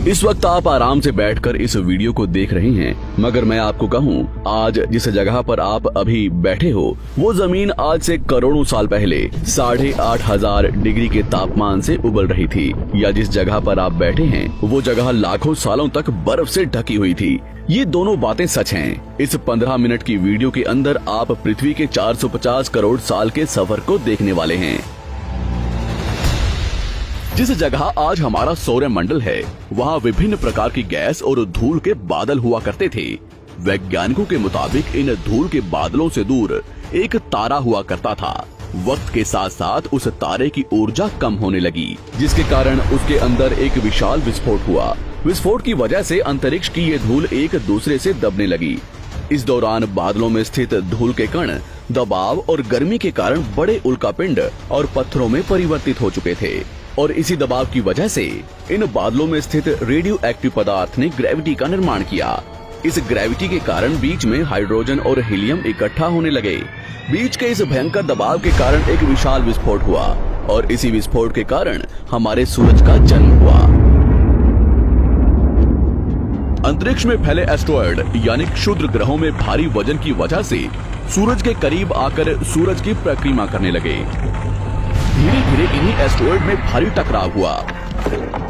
इस वक्त आप आराम से बैठकर इस वीडियो को देख रहे हैं, मगर मैं आपको कहूं, आज जिस जगह पर आप अभी बैठे हो वो जमीन आज से करोड़ों साल पहले 8,500 डिग्री के तापमान से उबल रही थी, या जिस जगह पर आप बैठे हैं वो जगह लाखों सालों तक बर्फ से ढकी हुई थी। ये दोनों बातें सच हैं। इस 15 मिनट की वीडियो के अंदर आप पृथ्वी के 450 करोड़ साल के सफर को देखने वाले हैं। जिस जगह आज हमारा सौरमंडल है वहाँ विभिन्न प्रकार की गैस और धूल के बादल हुआ करते थे। वैज्ञानिकों के मुताबिक इन धूल के बादलों से दूर एक तारा हुआ करता था। वक्त के साथ साथ उस तारे की ऊर्जा कम होने लगी, जिसके कारण उसके अंदर एक विशाल विस्फोट हुआ। विस्फोट की वजह से अंतरिक्ष की ये धूल एक दूसरे से दबने लगी। इस दौरान बादलों में स्थित धूल के कण दबाव और गर्मी के कारण बड़े उल्कापिंड और पत्थरों में परिवर्तित हो चुके थे, और इसी दबाव की वजह से इन बादलों में स्थित रेडियो एक्टिव पदार्थ ने ग्रेविटी का निर्माण किया। इस ग्रेविटी के कारण बीच में हाइड्रोजन और हीलियम इकट्ठा होने लगे। बीच के इस भयंकर दबाव के कारण एक विशाल विस्फोट हुआ, और इसी विस्फोट के कारण हमारे सूरज का जन्म हुआ। अंतरिक्ष में फैले एस्टेरॉयड यानी क्षुद्र ग्रहों में भारी वजन की वजह से सूरज के करीब आकर सूरज की परिक्रमा करने लगे। धीरे धीरे इन्हीं एस्टेरॉयड में भारी टकराव हुआ,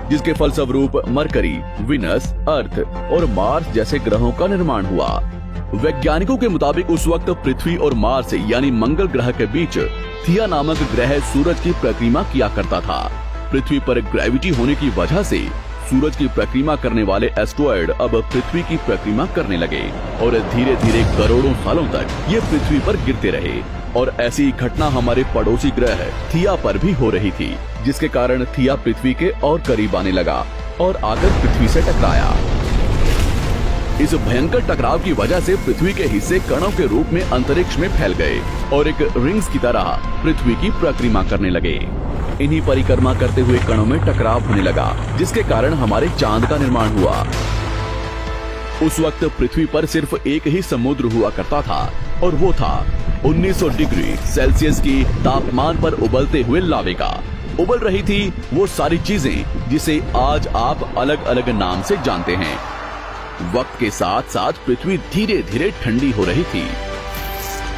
जिसके फलस्वरूप मरकरी, विनस, अर्थ और मार्स जैसे ग्रहों का निर्माण हुआ। वैज्ञानिकों के मुताबिक उस वक्त पृथ्वी और मार्स यानी मंगल ग्रह के बीच थिया नामक ग्रह सूरज की परिक्रमा किया करता था। पृथ्वी पर ग्रेविटी होने की वजह से सूरज की परिक्रमा करने वाले एस्टेरॉयड अब पृथ्वी की परिक्रमा करने लगे, और धीरे धीरे करोड़ों सालों तक ये पृथ्वी पर गिरते रहे। और ऐसी घटना हमारे पड़ोसी ग्रह थिया पर भी हो रही थी, जिसके कारण थिया पृथ्वी के और करीब आने लगा और आकर पृथ्वी से टकराया। इस भयंकर टकराव की वजह से पृथ्वी के हिस्से कणों के रूप में अंतरिक्ष में फैल गए और एक रिंग्स की तरह पृथ्वी की परिक्रमा करने लगे। इन्हीं परिक्रमा करते हुए कणों में टकराव होने लगा, जिसके कारण हमारे चांद का निर्माण हुआ। उस वक्त पृथ्वी पर सिर्फ एक ही समुद्र हुआ करता था, और वो था 1900 डिग्री सेल्सियस की तापमान पर उबलते हुए लावे का। उबल रही थी वो सारी चीजें जिसे आज आप अलग अलग नाम से जानते हैं। वक्त के साथ साथ पृथ्वी धीरे धीरे ठंडी हो रही थी,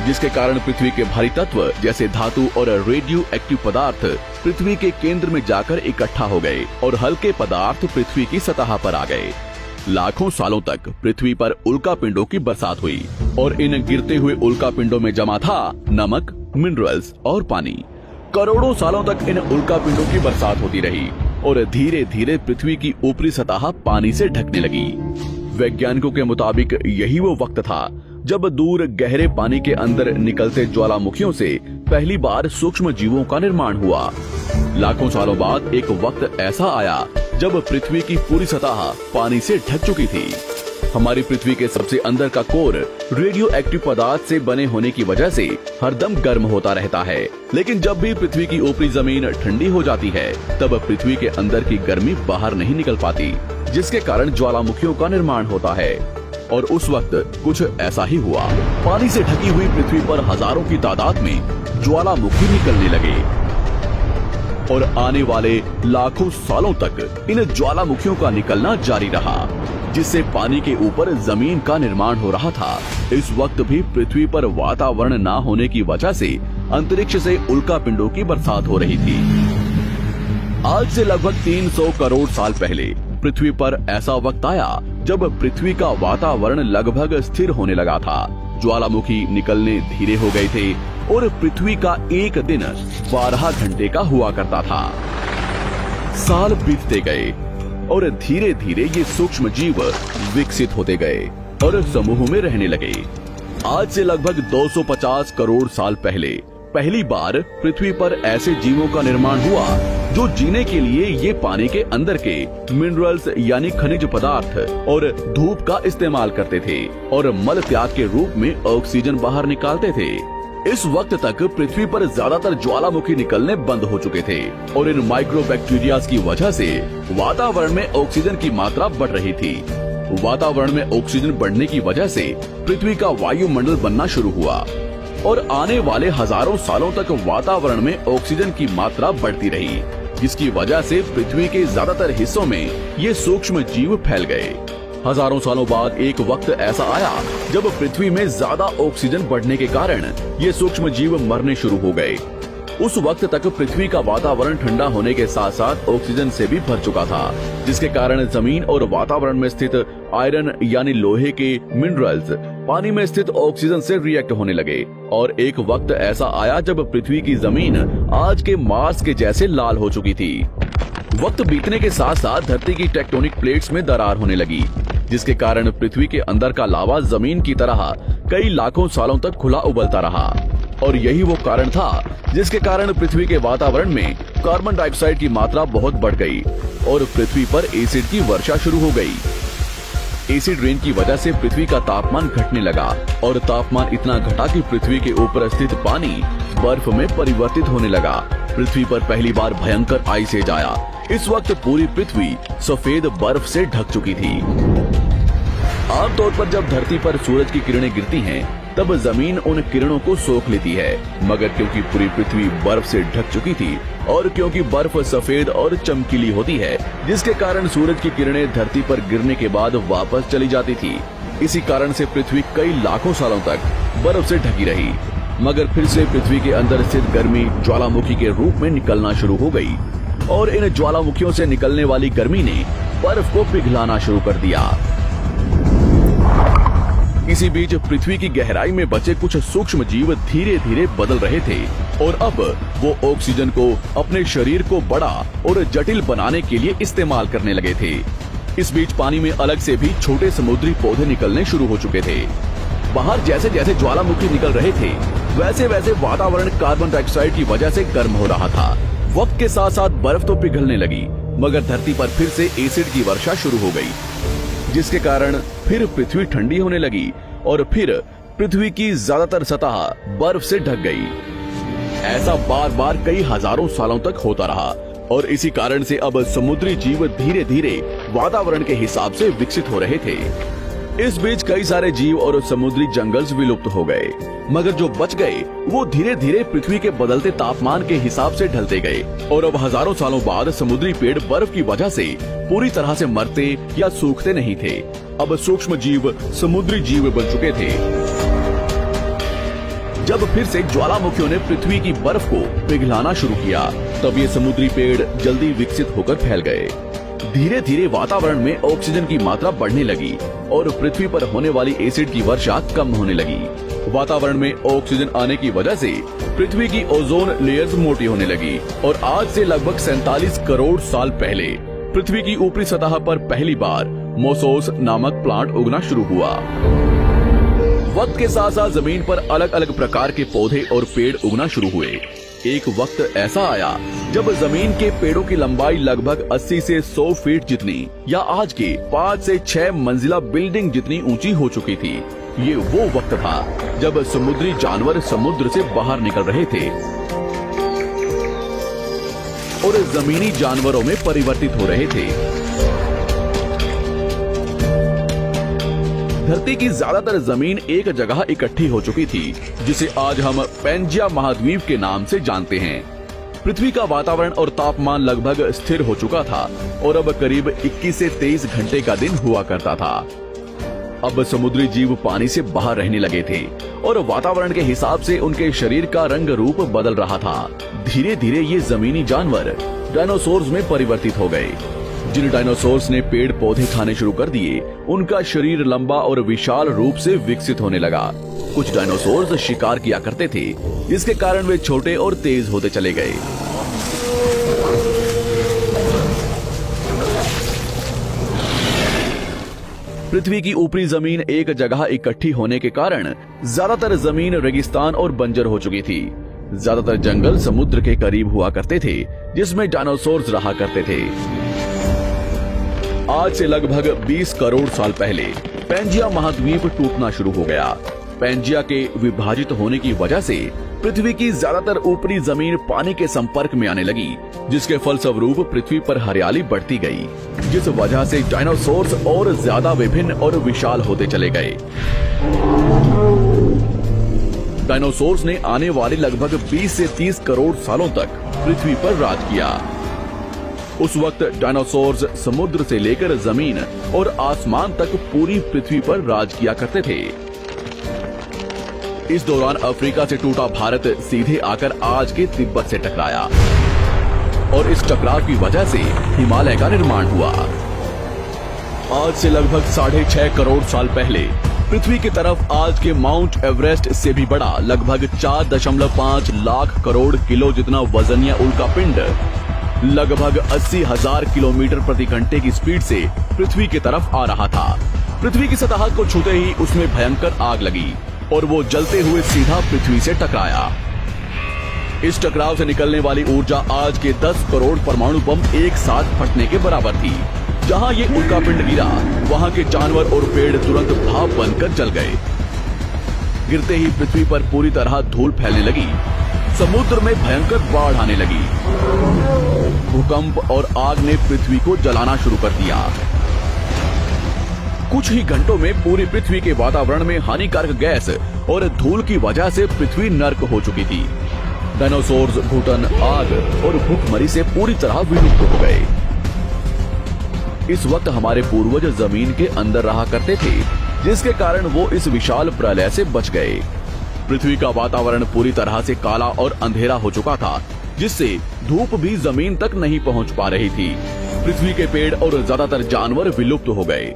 जिसके कारण पृथ्वी के भारी तत्व जैसे धातु और रेडियो एक्टिव पदार्थ पृथ्वी के केंद्र में जाकर इकट्ठा हो गए, और हल्के पदार्थ पृथ्वी की सतह पर आ गए। लाखों सालों तक पृथ्वी पर उल्कापिंडों की बरसात हुई, और इन गिरते हुए उल्कापिंडों में जमा था नमक, मिनरल्स और पानी। करोड़ों सालों तक इन उल्कापिंडों की बरसात होती रही, और धीरे धीरे पृथ्वी की ऊपरी सतह पानी से ढकने लगी। वैज्ञानिकों के मुताबिक यही वो वक्त था जब दूर गहरे पानी के अंदर निकलते ज्वालामुखियों से पहली बार सूक्ष्म जीवों का निर्माण हुआ। लाखों सालों बाद एक वक्त ऐसा आया जब पृथ्वी की पूरी सतह पानी से ढक चुकी थी। हमारी पृथ्वी के सबसे अंदर का कोर रेडियो एक्टिव पदार्थ से बने होने की वजह से हरदम गर्म होता रहता है, लेकिन जब भी पृथ्वी की ऊपरी जमीन ठंडी हो जाती है तब पृथ्वी के अंदर की गर्मी बाहर नहीं निकल पाती, जिसके कारण ज्वालामुखियों का निर्माण होता है। और उस वक्त कुछ ऐसा ही हुआ। पानी से ढकी हुई पृथ्वी पर हजारों की तादाद में ज्वालामुखी निकलने लगे, और आने वाले लाखों सालों तक इन ज्वालामुखियों का निकलना जारी रहा, जिससे पानी के ऊपर जमीन का निर्माण हो रहा था। इस वक्त भी पृथ्वी पर वातावरण न होने की वजह से अंतरिक्ष से उल्कापिंडों की बरसात हो रही थी। आज से लगभग 300 करोड़ साल पहले पृथ्वी पर ऐसा वक्त आया जब पृथ्वी का वातावरण लगभग स्थिर होने लगा था। ज्वालामुखी निकलने धीरे हो गए थे, और पृथ्वी का एक दिन 12 घंटे का हुआ करता था। साल बीतते गए, और धीरे धीरे ये सूक्ष्म जीव विकसित होते गए और समूह में रहने लगे। आज से लगभग 250 करोड़ साल पहले पहली बार पृथ्वी पर ऐसे जीवों का निर्माण हुआ जो जीने के लिए ये पानी के अंदर के मिनरल्स यानी खनिज पदार्थ और धूप का इस्तेमाल करते थे, और मल त्याग के रूप में ऑक्सीजन बाहर निकालते थे। इस वक्त तक पृथ्वी पर ज्यादातर ज्वालामुखी निकलने बंद हो चुके थे, और इन माइक्रोबैक्टीरिया की वजह से वातावरण में ऑक्सीजन की मात्रा बढ़ रही थी। वातावरण में ऑक्सीजन बढ़ने की वजह से पृथ्वी का वायुमंडल बनना शुरू हुआ, और आने वाले हजारों सालों तक वातावरण में ऑक्सीजन की मात्रा बढ़ती रही। जिसकी वजह से पृथ्वी के ज्यादातर हिस्सों में ये सूक्ष्म जीव फैल गए। हजारों सालों बाद एक वक्त ऐसा आया जब पृथ्वी में ज्यादा ऑक्सीजन बढ़ने के कारण ये सूक्ष्म जीव मरने शुरू हो गए। उस वक्त तक पृथ्वी का वातावरण ठंडा होने के साथ साथ ऑक्सीजन से भी भर चुका था, जिसके कारण जमीन और वातावरण में स्थित आयरन यानी लोहे के मिनरल्स पानी में स्थित ऑक्सीजन से रिएक्ट होने लगे। और एक वक्त ऐसा आया जब पृथ्वी की जमीन आज के मार्स के जैसे लाल हो चुकी थी। वक्त बीतने के साथ साथ धरती की टेक्टोनिक प्लेट्स में दरार होने लगी, जिसके कारण पृथ्वी के अंदर का लावा जमीन की तरह कई लाखों सालों तक खुला उबलता रहा। और यही वो कारण था जिसके कारण पृथ्वी के वातावरण में कार्बन डाइऑक्साइड की मात्रा बहुत बढ़ गई और पृथ्वी पर एसिड की वर्षा शुरू हो गई। एसिड रेन की वजह से पृथ्वी का तापमान घटने लगा और तापमान इतना घटा कि पृथ्वी के ऊपर स्थित पानी बर्फ में परिवर्तित होने लगा। पृथ्वी पर पहली बार भयंकर आइस एज आया। इस वक्त पूरी पृथ्वी सफेद बर्फ से ढक चुकी थी। आमतौर पर जब धरती पर सूरज की किरणें गिरती हैं, तब जमीन उन किरणों को सोख लेती है, मगर क्योंकि पूरी पृथ्वी बर्फ से ढक चुकी थी और क्योंकि बर्फ सफेद और चमकीली होती है, जिसके कारण सूरज की किरणें धरती पर गिरने के बाद वापस चली जाती थी। इसी कारण से पृथ्वी कई लाखों सालों तक बर्फ से ढकी रही, मगर फिर से पृथ्वी के अंदर स्थित गर्मी ज्वालामुखी के रूप में निकलना शुरू हो गई और इन ज्वालामुखियों से निकलने वाली गर्मी ने बर्फ को पिघलाना शुरू कर दिया। इसी बीच पृथ्वी की गहराई में बचे कुछ सूक्ष्म जीव धीरे धीरे बदल रहे थे और अब वो ऑक्सीजन को अपने शरीर को बड़ा और जटिल बनाने के लिए इस्तेमाल करने लगे थे। इस बीच पानी में अलग से भी छोटे समुद्री पौधे निकलने शुरू हो चुके थे। बाहर जैसे जैसे ज्वालामुखी निकल रहे थे, वैसे वैसे वातावरण कार्बन डाइऑक्साइड की वजह से गर्म हो रहा था। वक्त के साथ साथ बर्फ तो पिघलने लगी, मगर धरती पर फिर से एसिड की वर्षा शुरू हो गई, जिसके कारण फिर पृथ्वी ठंडी होने लगी और फिर पृथ्वी की ज्यादातर सतह बर्फ से ढक गई। ऐसा बार बार कई हजारों सालों तक होता रहा और इसी कारण से अब समुद्री जीव धीरे धीरे वातावरण के हिसाब से विकसित हो रहे थे। इस बीच कई सारे जीव और समुद्री जंगल्स विलुप्त हो गए, मगर जो बच गए वो धीरे धीरे पृथ्वी के बदलते तापमान के हिसाब से ढलते गए और अब हजारों सालों बाद समुद्री पेड़ बर्फ की वजह से पूरी तरह से मरते या सूखते नहीं थे। अब सूक्ष्म जीव समुद्री जीव बन चुके थे। जब फिर से ज्वालामुखियों ने पृथ्वी की बर्फ को पिघलाना शुरू किया, तब ये समुद्री पेड़ जल्दी विकसित होकर फैल गए। धीरे धीरे वातावरण में ऑक्सीजन की मात्रा बढ़ने लगी और पृथ्वी पर होने वाली एसिड की वर्षा कम होने लगी। वातावरण में ऑक्सीजन आने की वजह से पृथ्वी की ओजोन लेयर्स मोटी होने लगी और आज से लगभग 47 करोड़ साल पहले पृथ्वी की ऊपरी सतह पर पहली बार मोसोस नामक प्लांट उगना शुरू हुआ। वक्त के साथ साथ जमीन पर अलग अलग प्रकार के पौधे और पेड़ उगना शुरू हुए। एक वक्त ऐसा आया जब जमीन के पेड़ों की लंबाई लगभग 80 से 100 फीट जितनी या आज के 5 से 6 मंजिला बिल्डिंग जितनी ऊंची हो चुकी थी। ये वो वक्त था जब समुद्री जानवर समुद्र से बाहर निकल रहे थे और जमीनी जानवरों में परिवर्तित हो रहे थे। धरती की ज्यादातर जमीन एक जगह इकट्ठी हो चुकी थी, जिसे आज हम पैंजिया महाद्वीप के नाम से जानते हैं। पृथ्वी का वातावरण और तापमान लगभग स्थिर हो चुका था और अब करीब 21 से 23 घंटे का दिन हुआ करता था। अब समुद्री जीव पानी से बाहर रहने लगे थे और वातावरण के हिसाब से उनके शरीर का रंग रूप बदल रहा था। धीरे धीरे ये जमीनी जानवर डायनासोर्स में परिवर्तित हो गए। जिन डायनासोर्स ने पेड़ पौधे खाने शुरू कर दिए, उनका शरीर लंबा और विशाल रूप से विकसित होने लगा। कुछ डायनासोर्स शिकार किया करते थे, जिसके कारण वे छोटे और तेज होते चले गए। पृथ्वी की ऊपरी जमीन एक जगह इकट्ठी होने के कारण ज्यादातर जमीन रेगिस्तान और बंजर हो चुकी थी। ज्यादातर जंगल समुद्र के करीब हुआ करते थे, जिसमें डायनासोर्स रहा करते थे। आज से लगभग 20 करोड़ साल पहले पैंजिया महाद्वीप टूटना शुरू हो गया। पैंजिया के विभाजित होने की वजह से पृथ्वी की ज्यादातर ऊपरी जमीन पानी के संपर्क में आने लगी, जिसके फलस्वरूप पृथ्वी पर हरियाली बढ़ती गई, जिस वजह से डायनासोर्स और ज्यादा विभिन्न और विशाल होते चले गए। डायनासोर्स ने आने वाले लगभग 20 से 30 करोड़ सालों तक पृथ्वी पर राज किया। उस वक्त डायनासोर्स समुद्र से लेकर जमीन और आसमान तक पूरी पृथ्वी पर राज किया करते थे। इस दौरान अफ्रीका से टूटा भारत सीधे आकर आज के तिब्बत से टकराया और इस टकराव की वजह से हिमालय का निर्माण हुआ। आज से लगभग 6.5 करोड़ साल पहले पृथ्वी की तरफ आज के माउंट एवरेस्ट से भी बड़ा लगभग 4.5 लाख करोड़ किलो जितना वजनिया उल्कापिंड लगभग 80,000 किलोमीटर प्रति घंटे की स्पीड से पृथ्वी की तरफ आ रहा था। पृथ्वी की सतह को छूते ही उसमें भयंकर आग लगी और वो जलते हुए सीधा पृथ्वी से टकराया। इस टकराव से निकलने वाली ऊर्जा आज के 10 करोड़ परमाणु बम एक साथ फटने के बराबर थी। जहां ये उल्कापिंड गिरा वहां के जानवर और पेड़ तुरंत भाप बनकर जल गए। गिरते ही पृथ्वी पर पूरी तरह धूल फैलने लगी। समुद्र में भयंकर बाढ़ आने लगी। भूकंप और आग ने पृथ्वी को जलाना शुरू कर दिया। कुछ ही घंटों में पूरी पृथ्वी के वातावरण में हानिकारक गैस और धूल की वजह से पृथ्वी नर्क हो चुकी थी। डायनासोर्स घुटन, आग और भूखमरी से पूरी तरह विलुप्त हो गए। इस वक्त हमारे पूर्वज जमीन के अंदर रहा करते थे, जिसके कारण वो इस विशाल प्रलय से बच गए। पृथ्वी का वातावरण पूरी तरह से काला और अंधेरा हो चुका था, जिससे धूप भी जमीन तक नहीं पहुंच पा रही थी। पृथ्वी के पेड़ और ज्यादातर जानवर विलुप्त हो गए।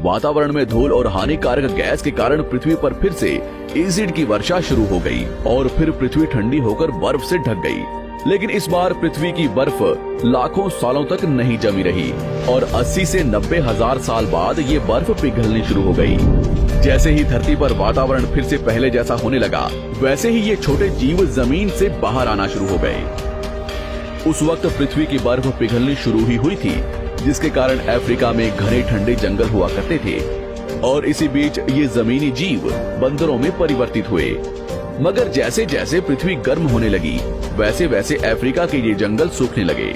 वातावरण में धूल और हानिकारक गैस के कारण पृथ्वी पर फिर से एसिड की वर्षा शुरू हो गई और फिर पृथ्वी ठंडी होकर बर्फ से ढक गई। लेकिन इस बार पृथ्वी की बर्फ लाखों सालों तक नहीं जमी रही और 80 से 90 हजार साल बाद ये बर्फ पिघलनी शुरू हो गई। जैसे ही धरती पर वातावरण फिर से पहले जैसा होने लगा, वैसे ही ये छोटे जीव जमीन से बाहर आना शुरू हो गए। उस वक्त पृथ्वी की बर्फ पिघलनी शुरू ही हुई थी, जिसके कारण अफ्रीका में घने ठंडे जंगल हुआ करते थे और इसी बीच ये जमीनी जीव बंदरों में परिवर्तित हुए। मगर जैसे जैसे पृथ्वी गर्म होने लगी, वैसे वैसे अफ्रीका के ये जंगल सूखने लगे।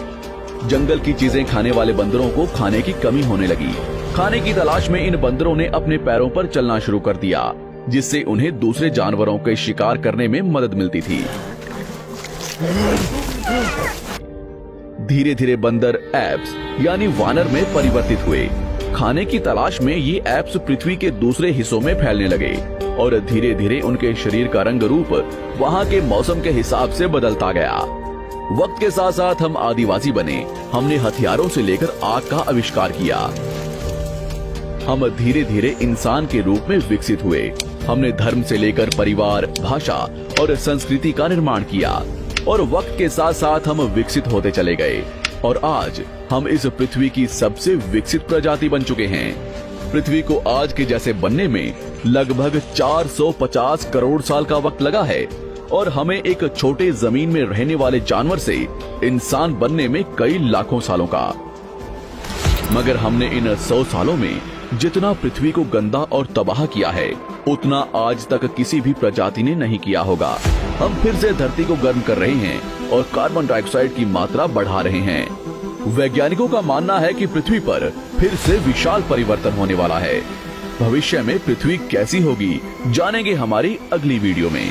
जंगल की चीजें खाने वाले बंदरों को खाने की कमी होने लगी। खाने की तलाश में इन बंदरों ने अपने पैरों पर चलना शुरू कर दिया, जिससे उन्हें दूसरे जानवरों के शिकार करने में मदद मिलती थी। धीरे धीरे बंदर एप्स यानी वानर में परिवर्तित हुए। खाने की तलाश में ये एप्स पृथ्वी के दूसरे हिस्सों में फैलने लगे और धीरे धीरे उनके शरीर का रंग रूप वहाँ के मौसम के हिसाब से बदलता गया। वक्त के साथ साथ हम आदिवासी बने। हमने हथियारों से लेकर आग का आविष्कार किया। हम धीरे धीरे इंसान के रूप में विकसित हुए। हमने धर्म से लेकर परिवार, भाषा और संस्कृति का निर्माण किया और वक्त के साथ साथ हम विकसित होते चले गए और आज हम इस पृथ्वी की सबसे विकसित प्रजाति बन चुके हैं। पृथ्वी को आज के जैसे बनने में लगभग 450 करोड़ साल का वक्त लगा है और हमें एक छोटे जमीन में रहने वाले जानवर से इंसान बनने में कई लाखों सालों का। मगर हमने इन 100 सालों में जितना पृथ्वी को गंदा और तबाह किया है, उतना आज तक किसी भी प्रजाति ने नहीं किया होगा। हम फिर से धरती को गर्म कर रहे हैं और कार्बन डाइऑक्साइड की मात्रा बढ़ा रहे हैं। वैज्ञानिकों का मानना है कि पृथ्वी पर फिर से विशाल परिवर्तन होने वाला है। भविष्य में पृथ्वी कैसी होगी, जानेंगे हमारी अगली वीडियो में।